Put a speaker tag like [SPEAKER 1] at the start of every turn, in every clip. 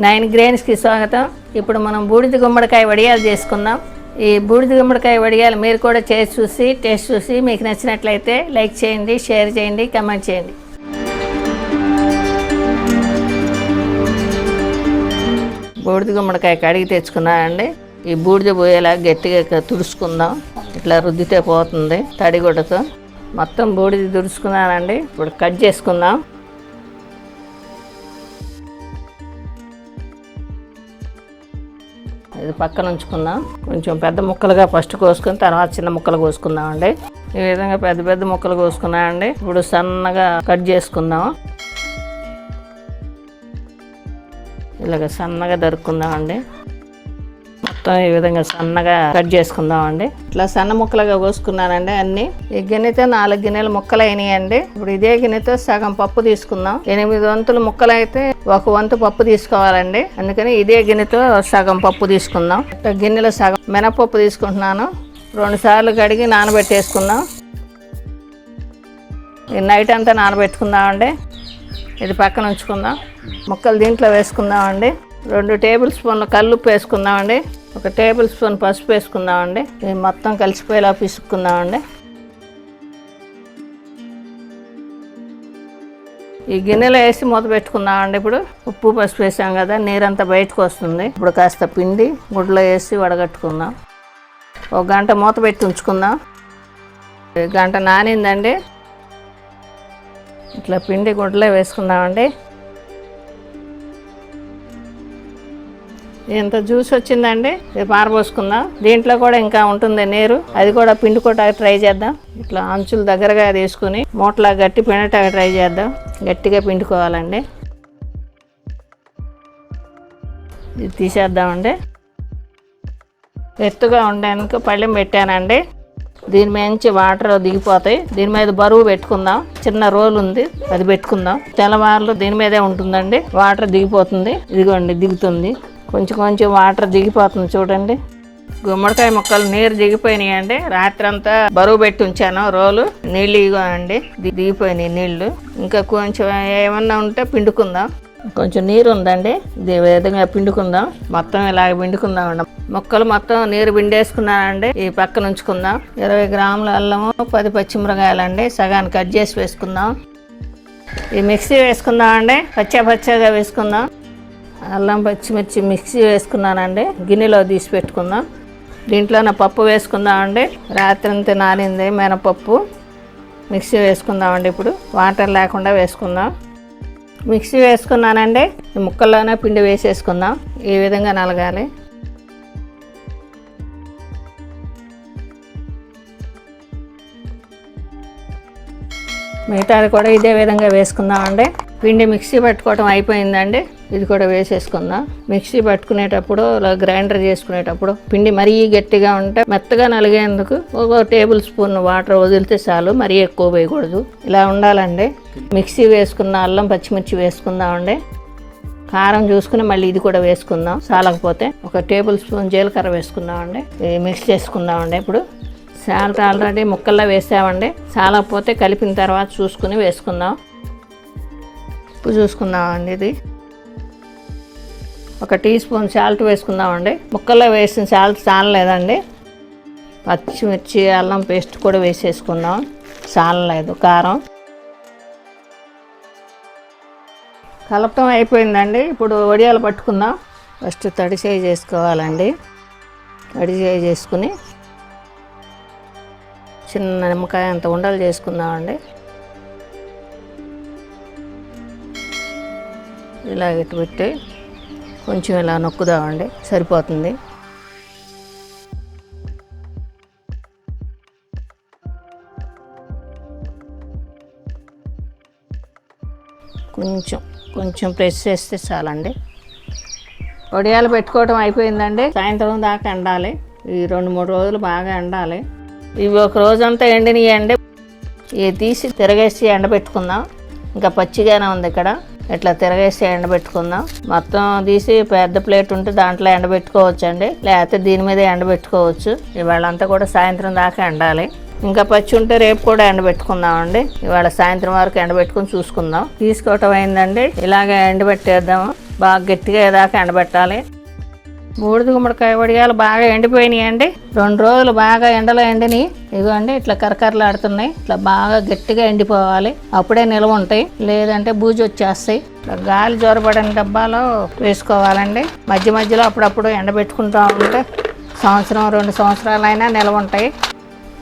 [SPEAKER 1] 9Grainsకి స్వాగతం. ఇప్పుడు మనం బూడిద గుమ్మడికాయ వడియాలు చేసుకుందాం. ఈ బూడిద గుమ్మడికాయ వడియాలు మీరు కూడా చేసి చూసి టేస్ట్ చూసి మీకు నచ్చినట్లయితే లైక్ చేయండి, షేర్ చేయండి, కామెంట్ చేయండి. బూడిద గుమ్మడికాయ కడిగి తెచ్చుకున్నానండి. ఈ బూడిద పోయేలా గట్టిగా తుడుచుకుందాం. ఇట్లా రుద్దితే పోతుంది తడిగుడ్డతో. మొత్తం బూడిద తుడుచుకున్నానండి. ఇప్పుడు కట్ చేసుకుందాం. ఇది పక్కన ఉంచుకుందాం. కొంచెం పెద్ద ముక్కలుగా ఫస్ట్ కోసుకొని తర్వాత చిన్న ముక్కలు కోసుకుందామండి. ఈ విధంగా పెద్ద పెద్ద ముక్కలు కోసుకున్నామండి. ఇప్పుడు సన్నగా కట్ చేసుకుందాం. ఇలాగ సన్నగా దొరుకుందామండి. మొత్తం ఈ విధంగా సన్నగా కట్ చేసుకుందామండి. ఇట్లా సన్న ముక్కలుగా కోసుకున్నానండి అన్ని. ఈ గిన్నెతో 4 గిన్నెలు ముక్కలు అయినాయండి. ఇప్పుడు ఇదే గిన్నెతో సగం పప్పు తీసుకుందాం. 8 వంతులు ముక్కలు అయితే 1 వంతు పప్పు తీసుకోవాలండి. అందుకని ఇదే గిన్నెతో సగం పప్పు తీసుకుందాం. గిన్నెలో సగం మినపప్పు తీసుకుంటున్నాను. 2 సార్లు కడిగి నానబెట్టేసుకుందాం. నైట్ అంతా నానబెట్టుకుందామండి. ఇది పక్కన ఉంచుకుందాం. ముక్కలు దీంట్లో వేసుకుందామండి. 2 టేబుల్ స్పూన్ల కల్లుప్పు వేసుకుందామండి. 1 టేబుల్ స్పూన్ పసుపు వేసుకుందామండి. ఇది మొత్తం కలిసిపోయేలా పిసుక్కుందామండి. ఈ గిన్నెలో వేసి మూత పెట్టుకుందామండి. ఇప్పుడు ఉప్పు పసుపు వేసాం కదా, నీరంతా బయటకు వస్తుంది. ఇప్పుడు కాస్త పిండి గుడ్లో వేసి వడగట్టుకుందాం. 1 గంట మూత పెట్టి ఉంచుకుందాం. 1 గంట నానిందండి. ఇట్లా పిండి గుడ్లో వేసుకుందామండి. ఎంత జ్యూస్ వచ్చిందండి. ఇది పారబోసుకుందాం. దీంట్లో కూడా ఇంకా ఉంటుంది నీరు, అది కూడా పిండుకోవటానికి ట్రై చేద్దాం. ఇట్లా అంచులు దగ్గరగా తీసుకుని మూటలా గట్టి పిండటానికి ట్రై చేద్దాం. గట్టిగా పిండుకోవాలండి. ఇది తీసేద్దామండి. ఎత్తుగా ఉండడానికి పళ్ళెం పెట్టానండి. దీని నుంచి వాటర్ దిగిపోతాయి. దీని మీద బరువు పెట్టుకుందాం. చిన్న రోల్ ఉంది, అది పెట్టుకుందాం. తెల్లవారులు దీని మీదే ఉంటుందండి. వాటర్ దిగిపోతుంది. ఇదిగోండి దిగుతుంది. కొంచెం కొంచెం వాటర్ దిగిపోతుంది చూడండి. గుమ్మడికాయ ముక్కలు నీరు దిగిపోయినాయండి. రాత్రి అంతా బరువు పెట్టి ఉంచాను రోలు. నీళ్ళు ఇగోనండి దిగిపోయినాయి నీళ్లు. ఇంకా కొంచెం ఏమన్నా ఉంటే పిండుకుందాం. కొంచెం నీరు ఉందండి. ఇది విధంగా పిండుకుందాం. మొత్తం ఇలాగ పిండుకుందాం. ముక్కలు మొత్తం నీరు పిండేసుకున్నానండి. ఈ పక్కన ఉంచుకుందాం. 20 గ్రాముల అల్లము, 10 పచ్చిమిరకాయలండి. సగాన్ని కట్ చేసి వేసుకుందాం. ఈ మిక్సీ వేసుకుందామండి. పచ్చగా వేసుకుందాం. అల్లం పచ్చిమిర్చి మిక్సీ వేసుకున్నానండి. గిన్నెలో తీసి పెట్టుకుందాం. దీంట్లోనే పప్పు వేసుకుందామండి. రాత్రి అంతా నానింది మినపప్పు. మిక్సీ వేసుకుందామండి. ఇప్పుడు వాటర్ లేకుండా వేసుకుందాం. మిక్సీ వేసుకున్నానండి. ఈ ముక్కల్లోనే పిండి వేసేసుకుందాం. ఈ విధంగా నలగాలి. మిగతాది కూడా ఇదే విధంగా వేసుకుందామండి. పిండి మిక్సీ పట్టుకోవడం అయిపోయిందండి. ఇది కూడా వేసేసుకుందాం. మిక్సీ పట్టుకునేటప్పుడు గ్రైండర్ చేసుకునేటప్పుడు పిండి మరీ గట్టిగా ఉంటే మెత్తగా నలిగేందుకు 1 టేబుల్ స్పూన్ వాటర్ వదిలితే చాలు. మరీ ఎక్కువ వేయకూడదు. ఇలా ఉండాలండి. మిక్సీ వేసుకున్న అల్లం పచ్చిమిర్చి వేసుకుందామండి. కారం చూసుకుని మళ్ళీ ఇది కూడా వేసుకుందాం. చాలకపోతే 1 టేబుల్ స్పూన్ జీలకర్ర వేసుకుందామండి. మిక్స్ చేసుకుందామండి. ఇప్పుడు సాల్ట్ ఆల్రెడీ ముక్కల్లో వేసామండి. చాలకపోతే కలిపిన తర్వాత చూసుకుని వేసుకుందాం. ఉప్పు చూసుకుందామండి. ఇది 1 టీ స్పూన్ సాల్ట్ వేసుకుందామండి. ముక్కల్లో వేసిన సాల్ట్ చాలలేదండి. పచ్చిమిర్చి అల్లం పేస్ట్ కూడా వేసేసుకుందాం. చాలలేదు కారం. కలపటం అయిపోయిందండి. ఇప్పుడు వడియాలు పట్టుకుందాం. ఫస్ట్ తడిసేయి చేసుకోవాలండి. తడిసేయి చేసుకుని చిన్న నిమ్మకాయ అంత ఉండలు చేసుకుందామండి. ఇలా ఇటు పెట్టి కొంచెం ఇలా నొక్కుదామండి. సరిపోతుంది. కొంచెం ప్రెస్ చేస్తే చాలండి. వడియాలు పెట్టుకోవడం అయిపోయిందండి. సాయంత్రం దాకా ఎండాలి. ఈ 2-3 రోజులు బాగా ఎండాలి. ఇవి 1 రోజంతా ఎండినాయండి. ఇవి తీసి తిరగేసి ఎండబెట్టుకుందాం. ఇంకా పచ్చిగానే ఉంది ఇక్కడ. ఇట్లా తిరగేసి ఎండబెట్టుకుందాం. మొత్తం తీసి పెద్ద ప్లేట్ ఉంటే దాంట్లో ఎండబెట్టుకోవచ్చు అండి. లేకపోతే దీని మీద ఎండబెట్టుకోవచ్చు. ఇవాళంతా కూడా సాయంత్రం దాకా ఎండాలి. ఇంకా పచ్చి ఉంటే రేపు కూడా ఎండబెట్టుకుందామండి. ఇవాళ సాయంత్రం వరకు ఎండబెట్టుకుని చూసుకుందాం. తీసుకోవటం అయిందండి. ఇలాగే ఎండబెట్టేద్దాము. బాగా గట్టిగా ఏదాకా ఎండబెట్టాలి. బూడిద గుమ్మడికాయ వడియాలు బాగా ఎండిపోయినాయండి. 2 రోజులు బాగా ఎండలో ఎండినాయి. ఇదిగోండి ఇట్లా కరకరలాడుతున్నాయి. ఇట్లా బాగా గట్టిగా ఎండిపోవాలి, అప్పుడే నిల్వ ఉంటాయి, లేదంటే బూజు వచ్చేస్తాయి. ఇట్లా గాలి జోరబడిన డబ్బాలో వేసుకోవాలండి. మధ్య మధ్యలో అప్పుడప్పుడు ఎండబెట్టుకుంటూ ఉంటే 1-2 సంవత్సరాలైనా నిల్వ ఉంటాయి.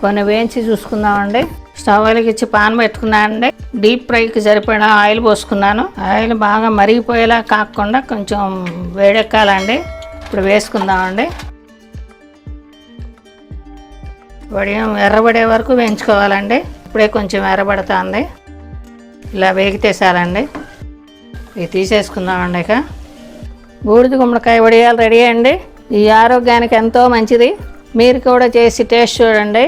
[SPEAKER 1] కొన్ని వేయించి చూసుకుందామండి. స్టవ్ వెలిగించి పాన్ పెట్టుకున్నానండి. డీప్ ఫ్రైకి సరిపడిన ఆయిల్ పోసుకున్నాను. ఆయిల్ బాగా మరిగిపోయేలా కాకుండా కొంచెం వేడెక్కాలండి. ఇప్పుడు వేసుకుందామండి. వడియం ఎర్రబడే వరకు వేయించుకోవాలండి. ఇప్పుడే కొంచెం ఎర్రబడుతుంది. ఇలా వేగితే చాలండి. ఇవి తీసేసుకుందామండి. ఇక బూడిద గుమ్మడికాయ వడియాలు రెడీ అండి. ఈ ఆరోగ్యానికి ఎంతో మంచిది. మీరు కూడా చేసి టేస్ట్ చూడండి.